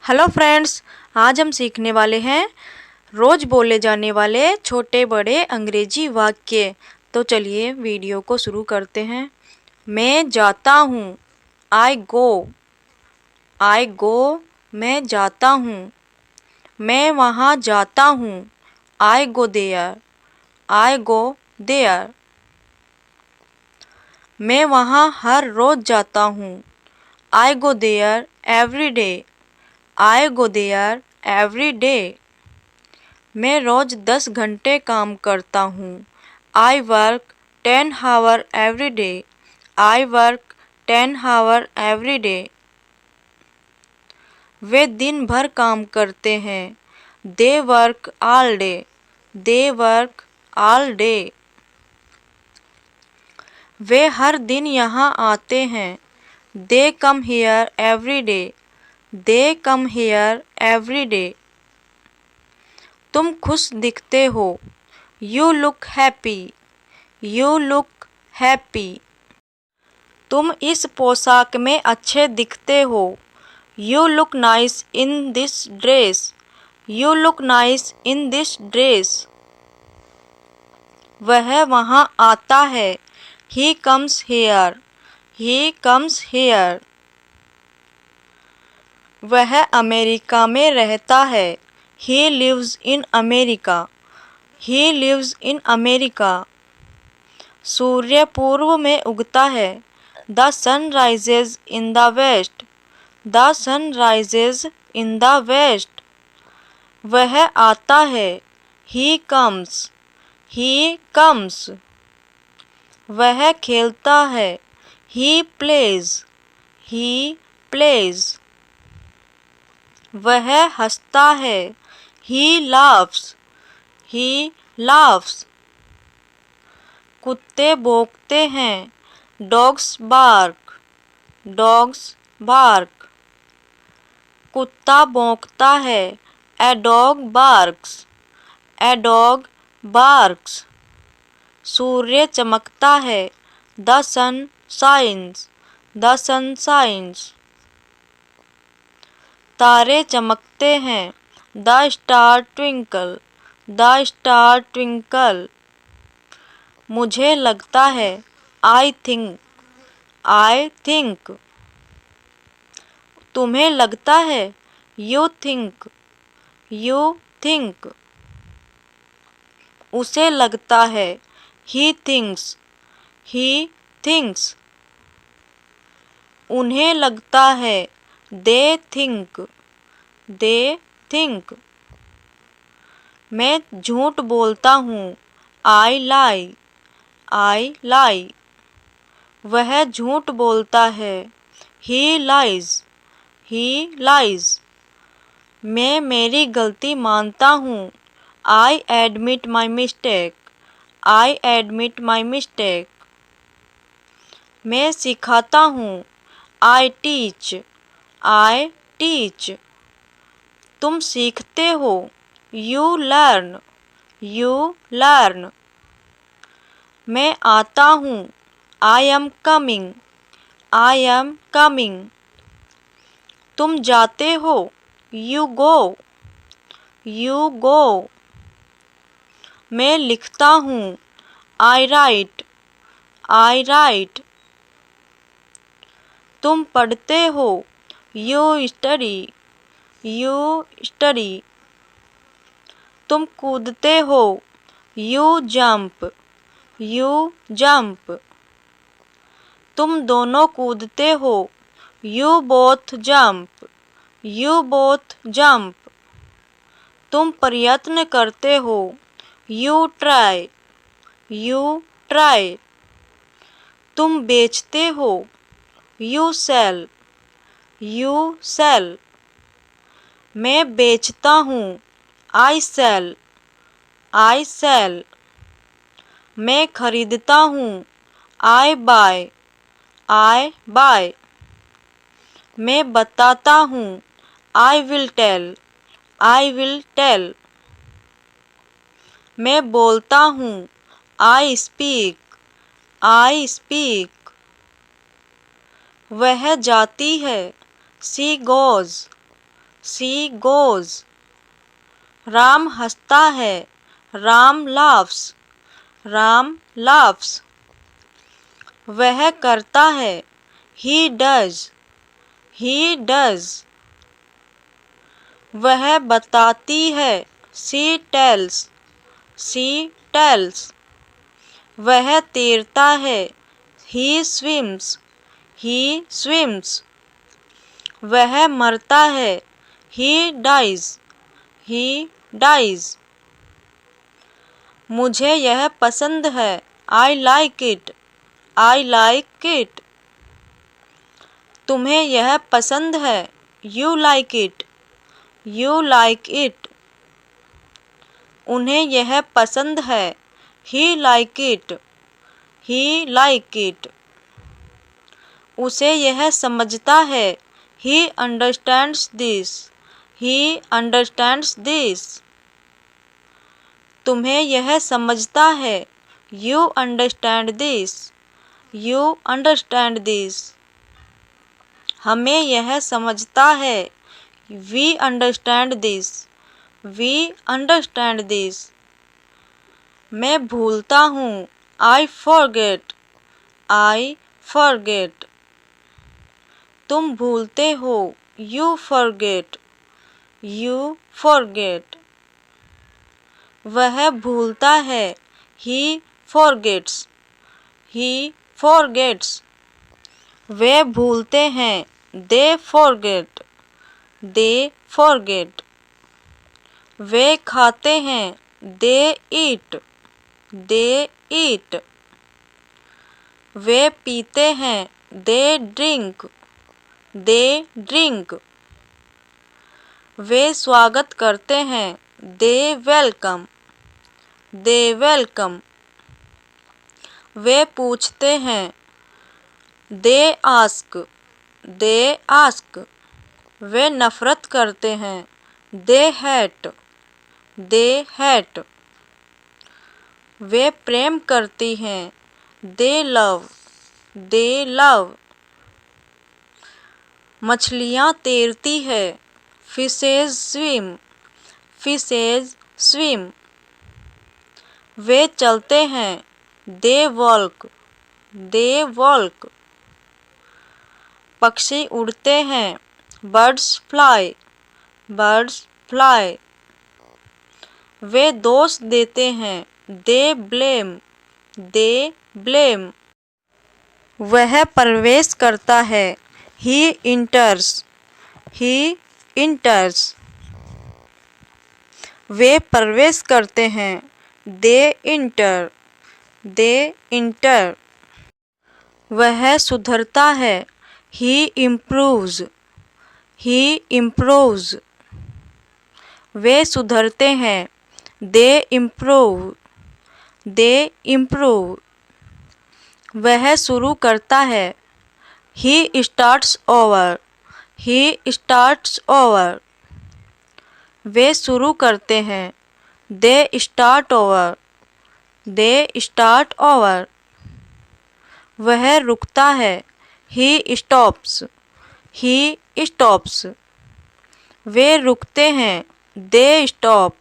Hello friends, आज हम सीखने वाले हैं रोज़ बोले जाने वाले छोटे बड़े अंग्रेजी वाक्य। तो चलिए वीडियो को शुरू करते हैं। मैं जाता हूँ, आई गो। आई गो, मैं जाता हूँ। मैं वहाँ जाता हूँ, I go there. I go there. मैं वहाँ हर रोज़ जाता हूँ, I go there every day. I go there every day. मैं रोज़ 10 घंटे काम करता हूँ, I work 10 hour every day. I work 10 hour every day. वे दिन भर काम करते हैं, they work all day. They work all day. वे हर दिन यहाँ आते हैं, they come here every day. They come here every day. तुम खुश दिखते हो, you look happy. You look happy. तुम इस पोशाक में अच्छे दिखते हो, you look nice in this dress. You look nice in this dress. वह वहाँ आता है, he comes here. He comes here. वह अमेरिका में रहता है, he lives in America. He lives in America. सूर्य पूर्व में उगता है, the sun rises in the west. The sun rises in the west. वह आता है, ही कम्स। He comes. वह खेलता है, ही प्लेज। He plays. वह हंसता है, ही लाफ्स। ही लाफ्स। कुत्ते भौंकते हैं, डॉग्स बार्क। Dogs bark. कुत्ता भौंकता है, a dog barks. A dog barks. सूर्य चमकता है, the sun shines. The sun shines. तारे चमकते हैं, the star twinkle. The star twinkle. मुझे लगता है, आई थिंक। I think. तुम्हें लगता है, यू थिंक। You think. उसे लगता है, ही थिंक्स। He thinks. उन्हें लगता है, दे थिंक। They think. मैं झूठ बोलता हूँ, आई लाई। आई लाई। वह झूठ बोलता है, ही लाइज। ही लाइज। मैं मेरी गलती मानता हूँ, I admit my mistake. I admit my mistake. मैं सिखाता हूँ, आई टीच। I teach. तुम सीखते हो, यू लर्न। You learn. मैं आता हूँ, I am coming. I am coming. तुम जाते हो, यू गो। You go. मैं लिखता हूँ, आई राइट। आई राइट। तुम पढ़ते हो, यू स्टडी। You study. तुम कूदते हो, यू जंप। You jump. तुम दोनों कूदते हो, you both jump. You both jump. तुम प्रयत्न करते हो, यू ट्राई। You try. तुम बेचते हो, यू सेल। You cell. मैं बेचता हूँ, आई सेल। आई सेल। मैं खरीदता हूँ, आई बाय। आई बाय। मैं बताता हूँ, I will tell. I will tell. मैं बोलता हूँ, आई स्पीक। I speak. वह जाती है, she goes. She goes. Ram हंसता है। राम laughs. राम laughs. वह करता है। He does. He does. वह बताती है। She tells. She tells. वह तैरता है। He swims. He swims. वह मरता है। He dies. He dies. मुझे यह पसंद है। I like it. I like it. तुम्हें यह पसंद है। You like it. You like it. उन्हें यह पसंद है। He like it. He like it. उसे यह समझता है। He understands this. He understands this. तुम्हें यह समझता है। You understand this. You understand this. हमें यह समझता है। We understand this. We understand this. मैं भूलता हूँ। I forget. I forget. तुम भूलते हो। You forget. You forget. वह भूलता है। He forgets. He forgets. वे भूलते हैं। They forget. They forget. वे खाते हैं। They eat. They eat. वे पीते हैं। They drink. They drink. वे स्वागत करते हैं। They welcome. They welcome. वे पूछते हैं। They ask. They ask. वे नफरत करते हैं। They hate. They hate. वे प्रेम करती हैं। They love. They love. मछलियाँ तैरती है। Fishes swim. Fishes swim. वे चलते हैं। They walk. They walk. पक्षी उड़ते हैं। Birds fly. Birds fly. वे दोष देते हैं। They blame. They blame. वह प्रवेश करता है। He enters. He enters. वे प्रवेश करते हैं। They enter. They enter. वह सुधरता है। He improves. He improves. वे सुधरते हैं। They improve. They improve. वह शुरू करता है। He starts over. He starts over. वे शुरू करते हैं। They start over. They start over. वह रुकता है। He stops. He stops. वे रुकते हैं। They stop.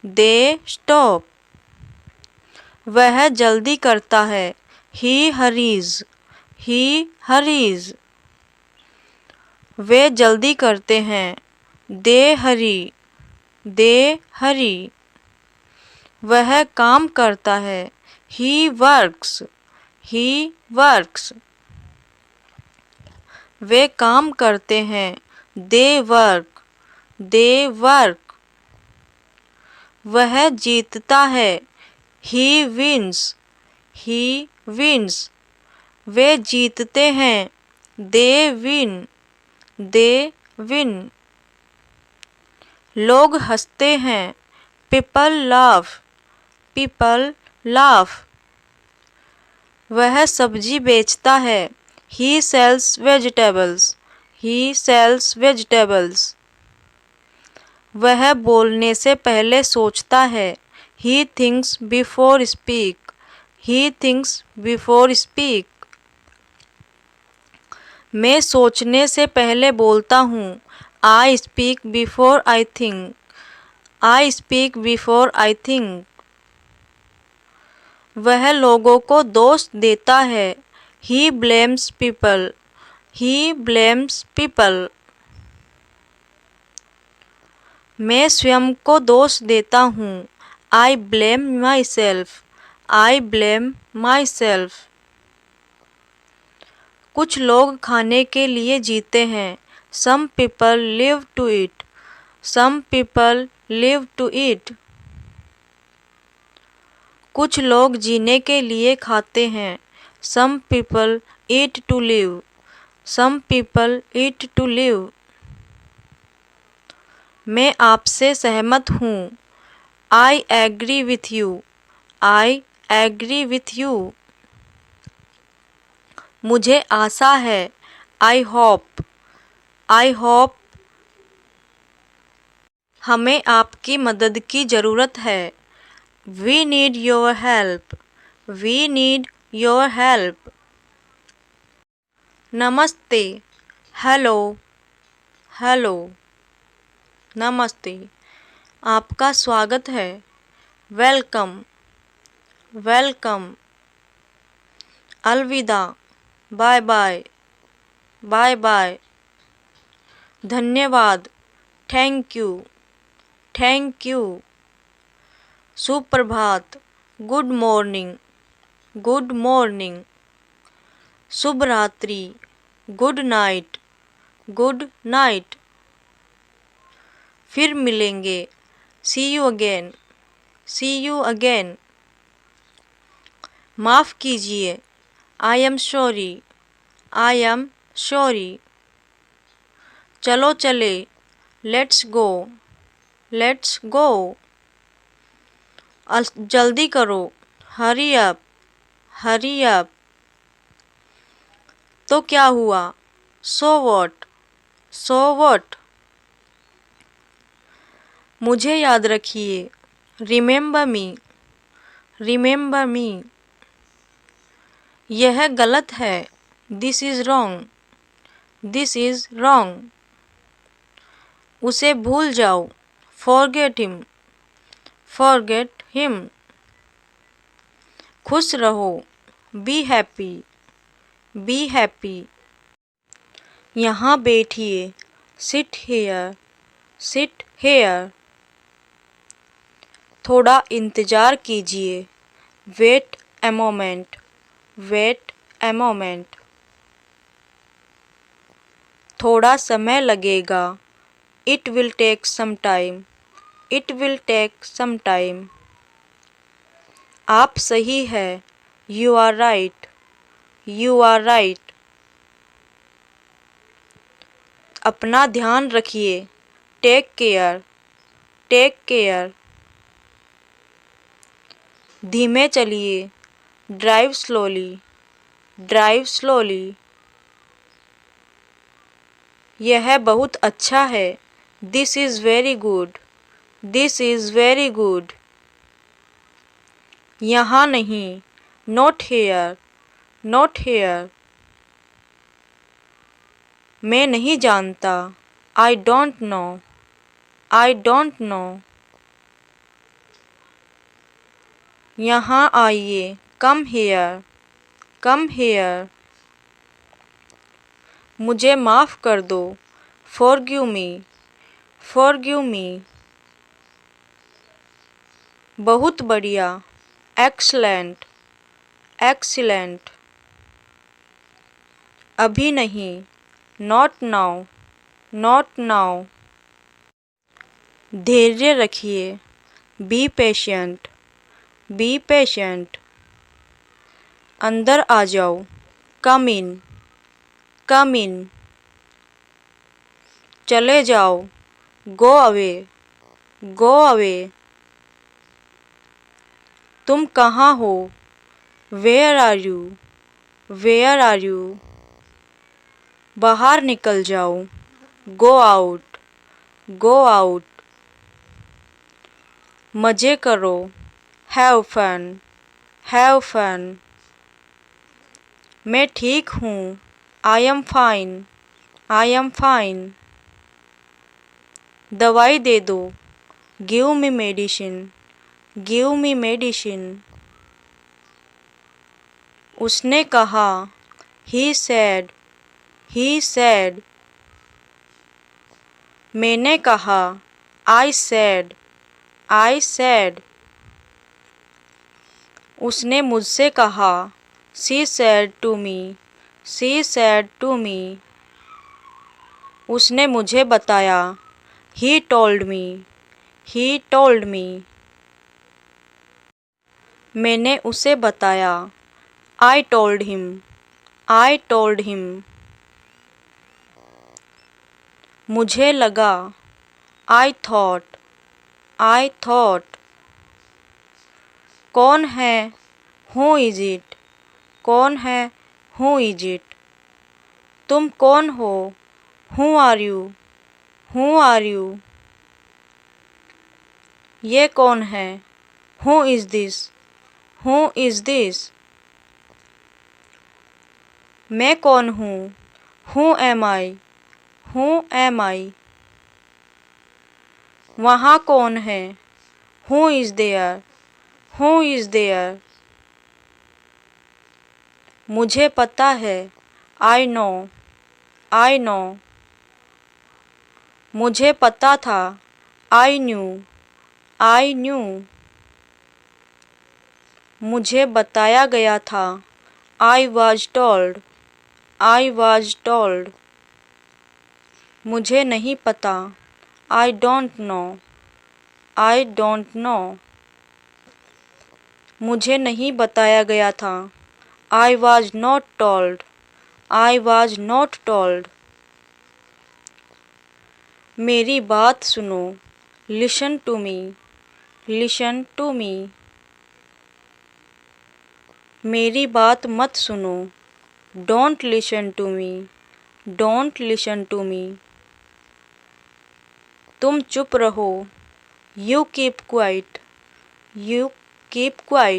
They stop. वह जल्दी करता है। He hurries. He hurries. वे जल्दी करते हैं। They hurry. They hurry. वह काम करता है। He works. He works. वे काम करते हैं। They work. They work. वह जीतता है। He wins. He wins. वे जीतते हैं। They win. They win. लोग हंसते हैं। People laugh. People laugh. वह सब्जी बेचता है। He sells vegetables. He sells vegetables. वह बोलने से पहले सोचता है। He thinks before speak. He thinks before speak. मैं सोचने से पहले बोलता हूँ। I speak before I think. I speak before I think. वह लोगों को दोष देता है। He blames people. He blames people. मैं स्वयं को दोष देता हूँ। I blame myself. I blame myself. कुछ लोग खाने के लिए जीते हैं। Some people live to eat. Some people live to eat. कुछ लोग जीने के लिए खाते हैं। Some people eat to live. Some people eat to live. मैं आपसे सहमत हूँ। I agree with you. I agree with you. मुझे आशा है। I hope. I hope. हमें आपकी मदद की ज़रूरत है। We need your help. We need your help. नमस्ते। हेलो। हेलो। नमस्ते। आपका स्वागत है। वेलकम। वेलकम। अलविदा। Bye bye. Bye bye. धन्यवाद। Thank you. Thank you. सुप्रभात। Good morning. Good morning. शुभ रात्रि। Good night. Good night. फिर मिलेंगे। See you again. See you again. माफ़ कीजिए। I am sorry. I am sorry. चलो चले। Let's go. Let's go. जल्दी करो। Hurry up. Hurry up. तो क्या हुआ? So what. So what. मुझे याद रखिए। Remember me. Remember me. यह गलत है। This is wrong. This is wrong. उसे भूल जाओ। Forget him. Forget him. खुश रहो। Be happy. Be happy. यहाँ बैठिए। Sit here. Sit here. थोड़ा इंतज़ार कीजिए। Wait a moment. Wait a moment. थोड़ा समय लगेगा। It will take some time. It will take some time. आप सही है। You are right. You are right. अपना ध्यान रखिए। Take care. Take care. धीमे चलिए। Drive slowly. Drive slowly. यह बहुत अच्छा है। This is very good. This is very good. यहाँ नहीं। Not here. Not here. मैं नहीं जानता। आई don't know. I don't no. यहाँ आइए। Come here. Come here. मुझे माफ़ कर दो। Forgive me. Forgive me. बहुत बढ़िया। एक्सलेंट। एक्सीलेंट। अभी नहीं। Not now. Not now. धैर्य रखिए। Be patient. Be patient. अंदर आ जाओ। कम इन। कम इन। चले जाओ। Go away. Go away. तुम कहाँ हो? Where are you? Where are you? बाहर निकल जाओ। Go out. Go out. मज़े करो। Have fun. Have fun. मैं ठीक हूँ। I am fine. I am fine. दवाई दे दो। Give me medicine, give me medicine. उसने कहा, ही सैड, ही सैड। मैंने कहा, आई सैड, आई सैड। उसने मुझसे कहा, she said to me, she said to me. उसने मुझे बताया, he told me, he told me. मैंने उसे बताया, I told him, I told him. मुझे लगा, आई थॉट, आई थॉट। कौन है, हु इज इट, कौन है, हु इज इट। तुम कौन हो, who are you, who are you. ये कौन है, who is this, who is this. मैं कौन हूँ, who am I, who am I. वहाँ कौन है, who is there, who is there. मुझे पता है, आई नो, आई नो। मुझे पता था, आई न्यू, आई न्यू। मुझे बताया गया था, I was told, I was told. मुझे नहीं पता, I don't know, I don't know. मुझे नहीं बताया गया था, I was not told, I was not told. मेरी बात सुनो, listen to me, listen to me. मेरी बात मत सुनो, don't listen to me, don't listen to me. तुम चुप रहो, you keep quiet, you keep quite.